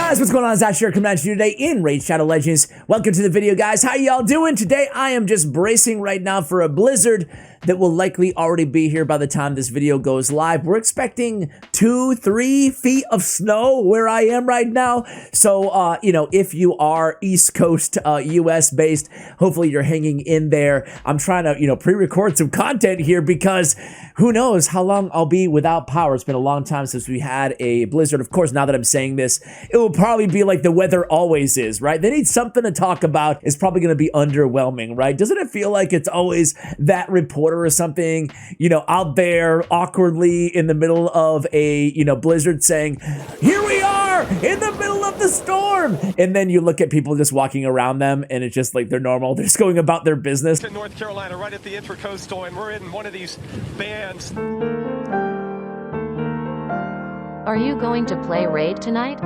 Guys, what's going on? It's Ash here coming at you today in Raid Shadow Legends. Welcome to the video, guys. How y'all doing? Today, I am just bracing right now for a blizzard that will likely already be here by the time this video goes live. We're expecting 2-3 feet of snow where I am right now. So, you know, if you are East Coast US based, hopefully you're hanging in there. I'm trying to, you know, pre-record some content here because who knows how long I'll be without power. It's been a long time since we had a blizzard. Of course, now that I'm saying this, it will probably be like the weather always is, right? They need something to talk about. It's probably going to be underwhelming, right? Doesn't it feel like it's always that reporter or something, you know, out there awkwardly in the middle of a, you know, blizzard saying, here we are in the middle of the storm. And then you look at people just walking around them and it's just like they're normal. They're just going about their business. In North Carolina, right at the Intracoastal, and we're in one of these bands. Are you going to play Raid tonight?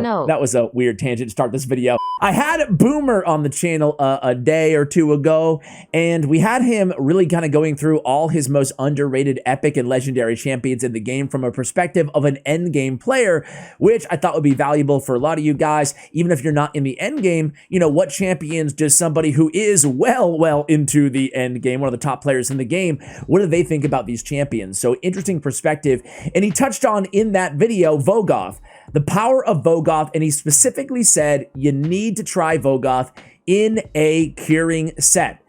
No. That was a weird tangent to start this video. I had Boomer on the channel a day or two ago, and we had him really kind of going through all his most underrated epic and legendary champions in the game from a perspective of an endgame player, which I thought would be valuable for a lot of you guys. Even if you're not in the endgame, you know, what champions does somebody who is well into the endgame, one of the top players in the game, what do they think about these champions? So interesting perspective. And he touched on in that video Vogoth, the power of Vogoth, and he specifically said you need to try Vogoth in a curing set.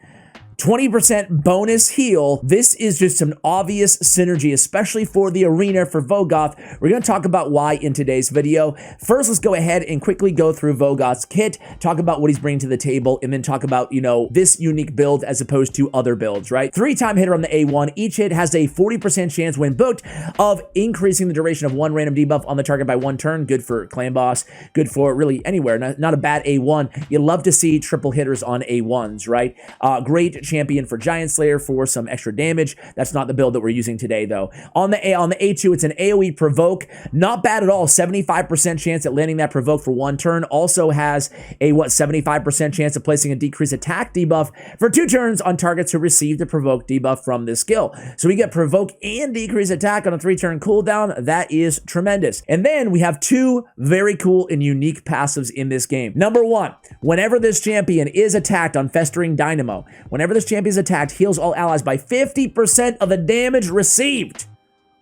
20% bonus heal. This is just an obvious synergy, especially for the arena for Vogoth. We're going to talk about why in today's video. First, let's go ahead and quickly go through Vogoth's kit, talk about what he's bringing to the table, and then talk about, you know, this unique build as opposed to other builds, right? 3-time hitter on the A1. Each hit has a 40% chance when booked of increasing the duration of one random debuff on the target by 1 turn. Good for clan boss, good for really anywhere. Not a bad A1. You love to see triple hitters on A1s, right? Great champion for Giant Slayer for some extra damage. That's not the build that we're using today, though. On the A2, it's an AoE provoke. Not bad at all. 75% chance at landing that provoke for 1 turn. Also has a 75% chance of placing a decreased attack debuff for 2 turns on targets who receive the provoke debuff from this skill. So we get provoke and decreased attack on a 3-turn cooldown. That is tremendous. And then we have 2 very cool and unique passives in this game. Number 1, whenever this champion is attacked on Festering Dynamo, whenever this champion is attacked, heals all allies by 50% of the damage received.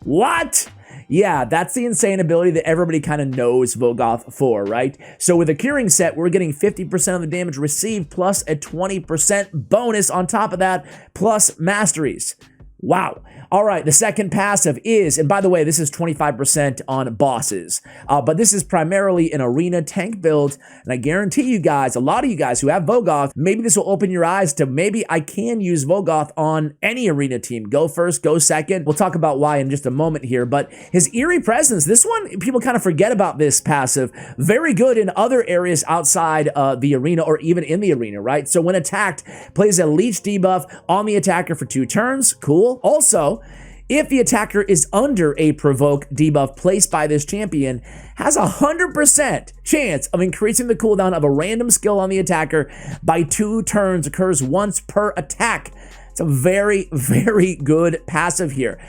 What? Yeah, that's the insane ability that everybody kind of knows Vogoth for, right? So with a curing set, we're getting 50% of the damage received plus a 20% bonus on top of that, plus masteries. Wow. All right, the second passive is, and by the way, this is 25% on bosses, but this is primarily an arena tank build, and I guarantee you guys, a lot of you guys who have Vogoth, maybe this will open your eyes to maybe I can use Vogoth on any arena team. Go first, go second. We'll talk about why in just a moment here, but his eerie presence, this one, people kind of forget about this passive. Very good in other areas outside the arena or even in the arena, right? So when attacked, plays a leech debuff on the attacker for 2 turns. Cool. Also, if the attacker is under a provoke debuff placed by this champion, has a 100% chance of increasing the cooldown of a random skill on the attacker by 2 turns, occurs once per attack. It's a very good passive here.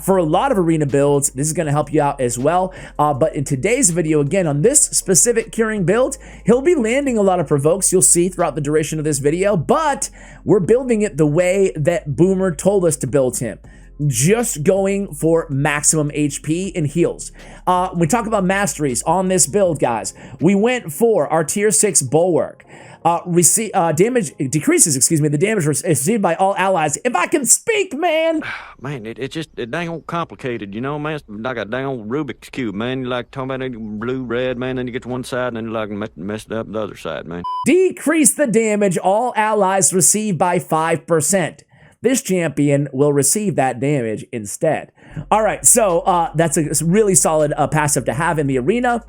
For a lot of arena builds, this is going to help you out as well. But in today's video, again, on this specific curing build, he'll be landing a lot of provokes, you'll see throughout the duration of this video, but we're building it the way that Boomer told us to build him. Just going for maximum HP and heals. When we talk about masteries on this build, guys, we went for our tier 6 bulwark. Damage decreases, excuse me, the damage received by all allies. If I can speak, man. Man, it's just dang old complicated, you know, man. It's like a dang old Rubik's Cube, man. You like talking about blue, red, man, then you get to one side and then you like messed up the other side, man. Decrease the damage all allies receive by 5%. This champion will receive that damage instead. All right, so that's a really solid passive to have in the arena.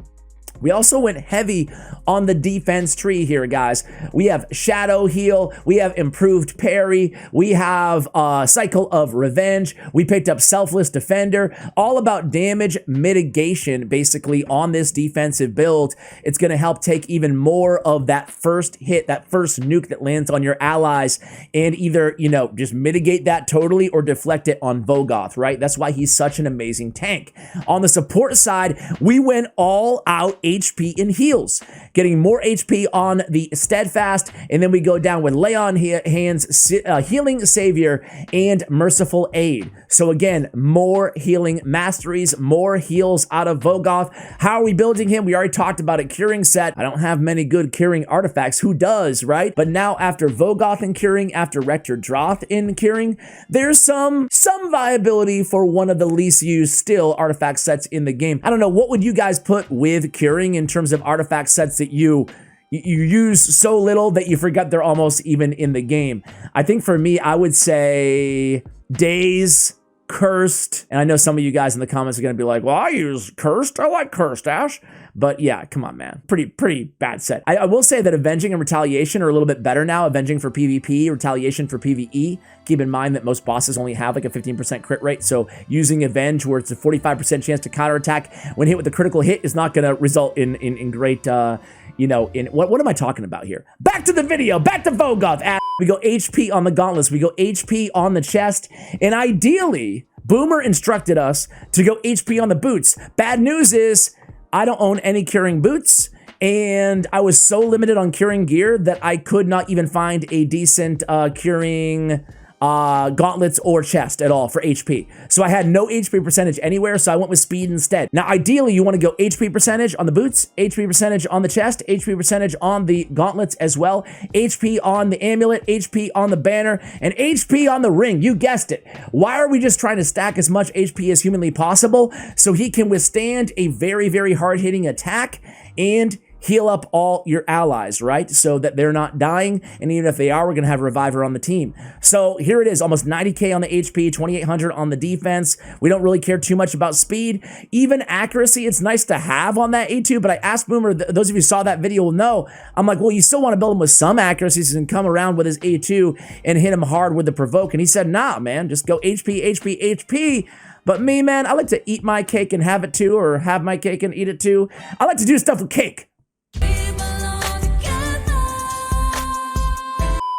We also went heavy on the defense tree here, guys. We have Shadow Heal, we have Improved Parry, we have Cycle of Revenge, we picked up Selfless Defender, all about damage mitigation, basically, on this defensive build. It's gonna help take even more of that first hit, that first nuke that lands on your allies, and either, you know, just mitigate that totally or deflect it on Vogoth, right? That's why he's such an amazing tank. On the support side, we went all out HP and heals, getting more HP on the Steadfast, and then we go down with Lay on Hands, Healing Savior, and Merciful Aid. So again, more healing masteries, more heals out of Vogoth. How are we building him? We already talked about it. Curing set. I don't have many good curing artifacts. Who does, right? But now after Vogoth in curing, after Rector Droth in curing, there's some viability for one of the least used still artifact sets in the game. I don't know, what would you guys put with curing in terms of artifact sets that you use so little that you forget they're almost even in the game? I think for me, I would say Daze, Cursed, and I know some of you guys in the comments are going to be like, well, I use Cursed. I like Cursed, Ash. But yeah, come on, man. Pretty bad set. I will say that Avenging and Retaliation are a little bit better now. Avenging for PvP, Retaliation for PvE. Keep in mind that most bosses only have like a 15% crit rate, so using Avenge where it's a 45% chance to counterattack when hit with a critical hit is not going to result in great, you know, in what am I talking about here? Back to the video, back to Vogoth. We go HP on the gauntlets, we go HP on the chest, and ideally, Boomer instructed us to go HP on the boots. Bad news is, I don't own any curing boots, and I was so limited on curing gear that I could not even find a decent curing gauntlets or chest at all for HP. So I had no HP percentage anywhere, so I went with speed instead. Now, ideally, you want to go HP percentage on the boots, HP percentage on the chest, HP percentage on the gauntlets as well, HP on the amulet, HP on the banner, and HP on the ring. You guessed it. Why are we just trying to stack as much HP as humanly possible so he can withstand a very, very hard-hitting attack and heal up all your allies, right? So that they're not dying, and even if they are, we're gonna have a reviver on the team. So here it is, almost 90k on the HP, 2800 on the defense. We don't really care too much about speed. Even accuracy, it's nice to have on that A2, but I asked Boomer, those of you who saw that video will know, I'm like, well, you still wanna build him with some accuracies and come around with his A2 and hit him hard with the provoke, and he said, nah, man, just go HP, HP, HP. But me, man, I like to eat my cake and have it too, or have my cake and eat it too. I like to do stuff with cake.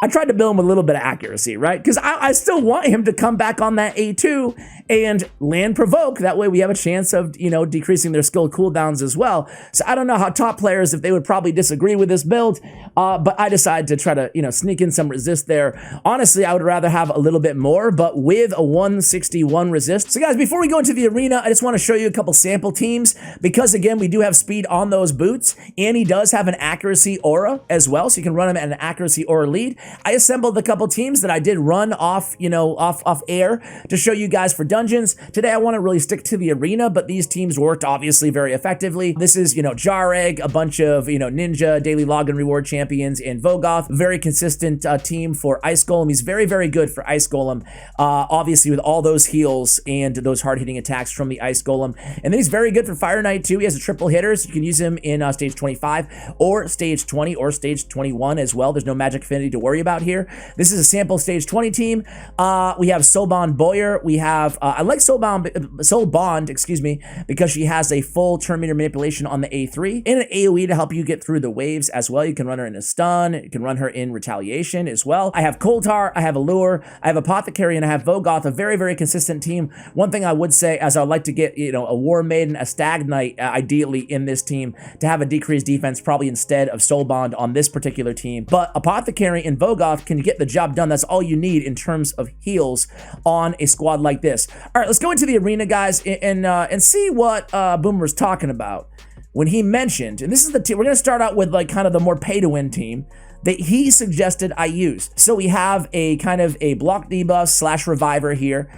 I tried to build him with a little bit of accuracy, right? Because I still want him to come back on that A2 and land provoke. That way we have a chance of, you know, decreasing their skill cooldowns as well. So I don't know how top players, if they would probably disagree with this build, but I decided to try to, you know, sneak in some resist there. Honestly, I would rather have a little bit more, but with a 161 resist. So guys, before we go into the arena, I just want to show you a couple sample teams, because again, we do have speed on those boots, and he does have an accuracy aura as well, so you can run him at an accuracy aura lead. I assembled a couple teams that I did run off, you know, off air to show you guys for dungeons. Today, I want to really stick to the arena, but these teams worked obviously very effectively. This is, you know, Jareg, a bunch of, you know, Ninja, Daily Login Reward champions, and Vogoth. Very consistent team for Ice Golem. He's very, very good for Ice Golem, obviously with all those heals and those hard-hitting attacks from the Ice Golem. And then he's very good for Fire Knight too. He has a triple hitter, so you can use him in stage 25 or stage 20 or stage 21 as well. There's no magic affinity to worry about here. This is a sample stage 20 team. We have Soulbond Boyer. We have, I like Soulbond, excuse me, because she has a full turn meter manipulation on the A3 and an AoE to help you get through the waves as well. You can run her in a stun. You can run her in retaliation as well. I have Koltar, I have Allure, I have Apothecary, and I have Vogoth, a very, very consistent team. One thing I would say, as I'd like to get, you know, a War Maiden, a Stag Knight, ideally in this team to have a decreased defense, probably instead of Soulbond on this particular team. But Apothecary and Vogoth can get the job done. That's all you need in terms of heals on a squad like this. All right, let's go into the arena, guys, and see what Boomer's talking about when he mentioned, and this is the team, we're going to start out with like kind of the more pay-to-win team that he suggested I use. So we have a kind of a block debuff slash reviver here.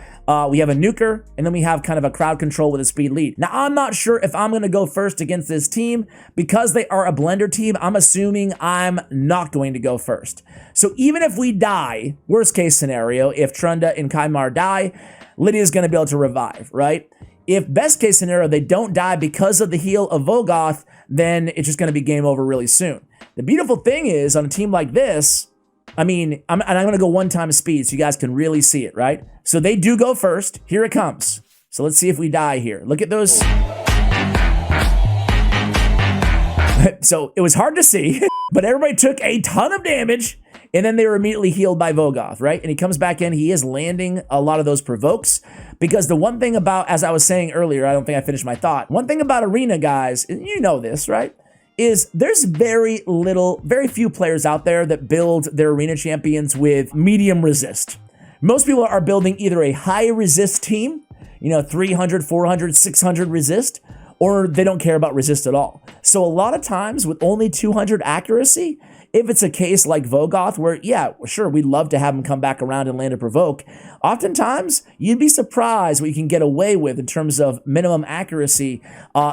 We have a nuker, and then we have kind of a crowd control with a speed lead. Now, I'm not sure if I'm going to go first against this team. Because they are a blender team, I'm assuming I'm not going to go first. So even if we die, worst case scenario, if Trunda and Kaimar die, Lydia's going to be able to revive, right? If best case scenario, they don't die because of the heal of Vogoth, then it's just going to be game over really soon. The beautiful thing is, on a team like this, I mean, I'm going to go 1 time speed so you guys can really see it, right? So they do go first. Here it comes. So let's see if we die here. Look at those. So it was hard to see, but everybody took a ton of damage, and then they were immediately healed by Vogoth, right? And he comes back in. He is landing a lot of those provokes, because the one thing about, as I was saying earlier, I don't think I finished my thought. One thing about Arena, guys, you know this, right? Is there's very few players out there that build their Arena champions with medium resist. Most people are building either a high resist team, 300, 400, 600 resist, or they don't care about resist at all. So a lot of times with only 200 accuracy, if it's a case like Vogoth where, yeah, sure, we'd love to have him come back around and land a provoke, oftentimes you'd be surprised what you can get away with in terms of minimum accuracy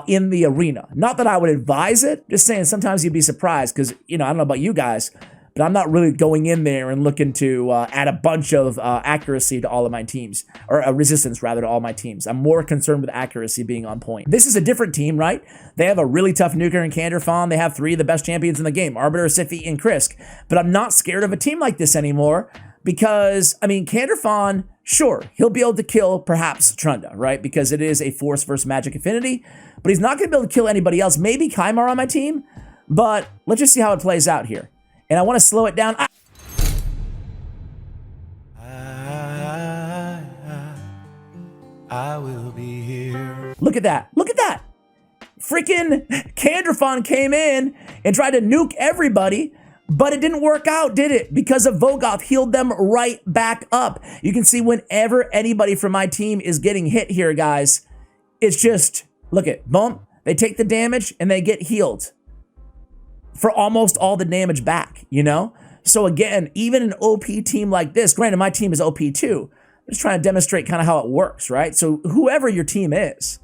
in the arena. Not that I would advise it, just saying sometimes you'd be surprised because, I don't know about you guys, but I'm not really going in there and looking to add a bunch of accuracy to all of my teams, or resistance rather to all my teams. I'm more concerned with accuracy being on point. This is a different team, right? They have a really tough nuker in Canderfon. They have 3 of the best champions in the game, Arbiter, Siphi, and Krisk. But I'm not scared of a team like this anymore because, I mean, Canderfon, sure, he'll be able to kill perhaps Trunda, right? Because it is a force versus magic affinity, but he's not going to be able to kill anybody else. Maybe Kymar on my team, but let's just see how it plays out here. And I want to slow it down. I will be here. Look at that. Look at that. Freaking Canderfon came in and tried to nuke everybody, but it didn't work out, did it? Because of Vogoth healed them right back up. You can see whenever anybody from my team is getting hit here, guys, it's just, look at, boom, they take the damage and they get healed for almost all the damage back, So again, even an OP team like this, granted my team is OP too, I'm just trying to demonstrate kind of how it works, right? So whoever your team is,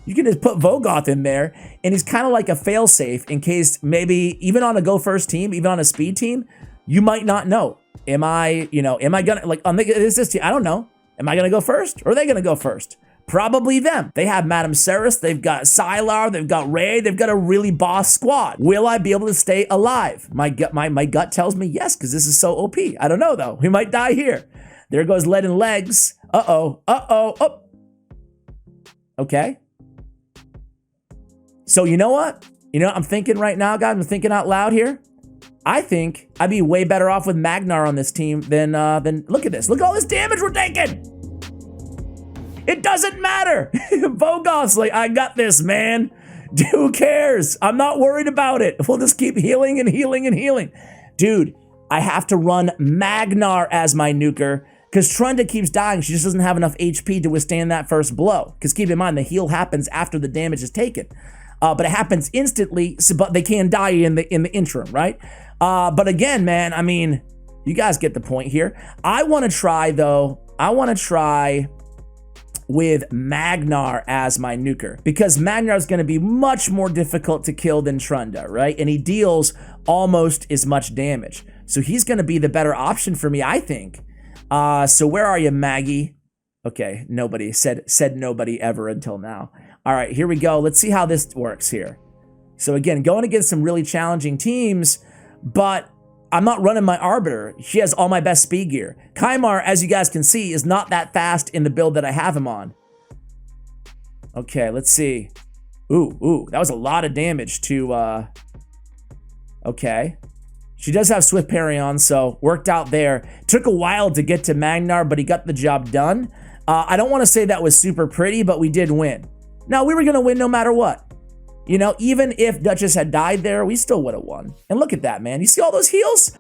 you can just put Vogoth in there and he's kind of like a failsafe in case maybe even on a go first team, even on a speed team, you might not know. Am I gonna, like on this team, I don't know. Am I gonna go first or are they gonna go first? Probably them. They have Madame Ceres, they've got Sylar, they've got Ray, they've got a really boss squad. Will I be able to stay alive? My gut tells me yes, because this is so OP. I don't know though. We might die here. There goes Lead and Legs. Oh. Okay. So you know what? I'm thinking right now, guys, I'm thinking out loud here. I think I'd be way better off with Magnar on this team than look at this. Look at all this damage we're taking. It doesn't matter. Vogoth's like, I got this, man. Who cares? I'm not worried about it. We'll just keep healing and healing and healing. Dude, I have to run Magnar as my nuker because Trunda keeps dying. She just doesn't have enough HP to withstand that first blow. Because keep in mind, the heal happens after the damage is taken. But it happens instantly, but they can die in the interim, right? But again, man, I mean, you guys get the point here. I want to try, though. With Magnar as my nuker, because Magnar is going to be much more difficult to kill than Trunda, right? And he deals almost as much damage. So he's going to be the better option for me, I think. So where are you, Maggie? Okay, nobody said nobody ever until now. All right, here we go. Let's see how this works here. So again, going against some really challenging teams, but I'm not running my Arbiter. She has all my best speed gear. Kymar, as you guys can see, is not that fast in the build that I have him on. Okay, let's see. Ooh, that was a lot of damage to, okay. She does have Swift Parry on, so worked out there. Took a while to get to Magnar, but he got the job done. I don't want to say that was super pretty, but we did win. Now, we were going to win no matter what. Even if Duchess had died there, we still would have won. And look at that, man. You see all those heals?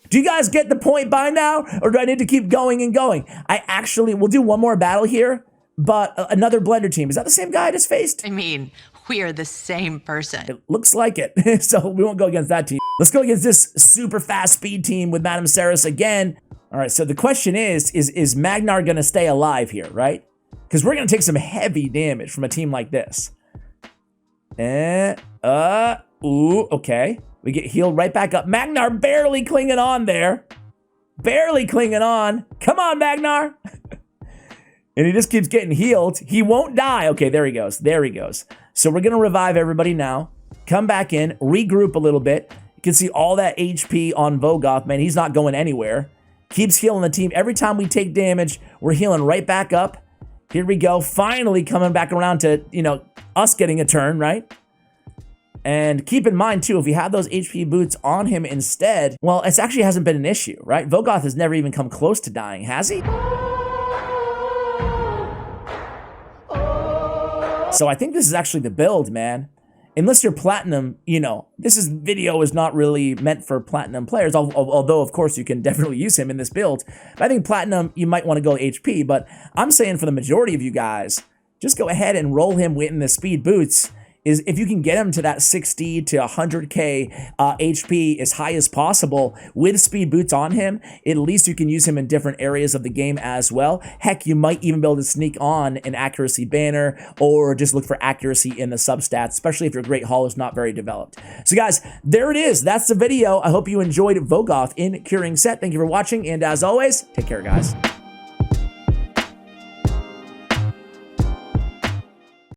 Do you guys get the point by now? Or do I need to keep going and going? We'll do one more battle here, but another Blender team. Is that the same guy I just faced? I mean, we are the same person. It looks like it. So we won't go against that team. Let's go against this super fast speed team with Madame Ceres again. All right, so the question is Magnar going to stay alive here, right? Because we're going to take some heavy damage from a team like this. Okay. We get healed right back up. Magnar barely clinging on there. Barely clinging on. Come on, Magnar. And he just keeps getting healed. He won't die. Okay, there he goes. There he goes. So we're going to revive everybody now. Come back in, regroup a little bit. You can see all that HP on Vogoth. Man, he's not going anywhere. Keeps healing the team. Every time we take damage, we're healing right back up. Here we go. Finally coming back around to, you know, us getting a turn, right? And keep in mind, too, if we have those HP boots on him instead, well, it actually hasn't been an issue, right? Vogoth has never even come close to dying, has he? So I think this is actually the build, man. Unless you're platinum, you know, video is not really meant for platinum players, although, of course, you can definitely use him in this build. But I think platinum, you might want to go HP, but I'm saying for the majority of you guys, just go ahead and roll him in the speed boots. Is if you can get him to that 60 to 100k HP as high as possible with speed boots on him, at least you can use him in different areas of the game as well. Heck, you might even be able to sneak on an accuracy banner or just look for accuracy in the substats, especially if your Great Hall is not very developed. So guys, there it is. That's the video. I hope you enjoyed Vogoth in Curing Set. Thank you for watching, and as always, take care, guys.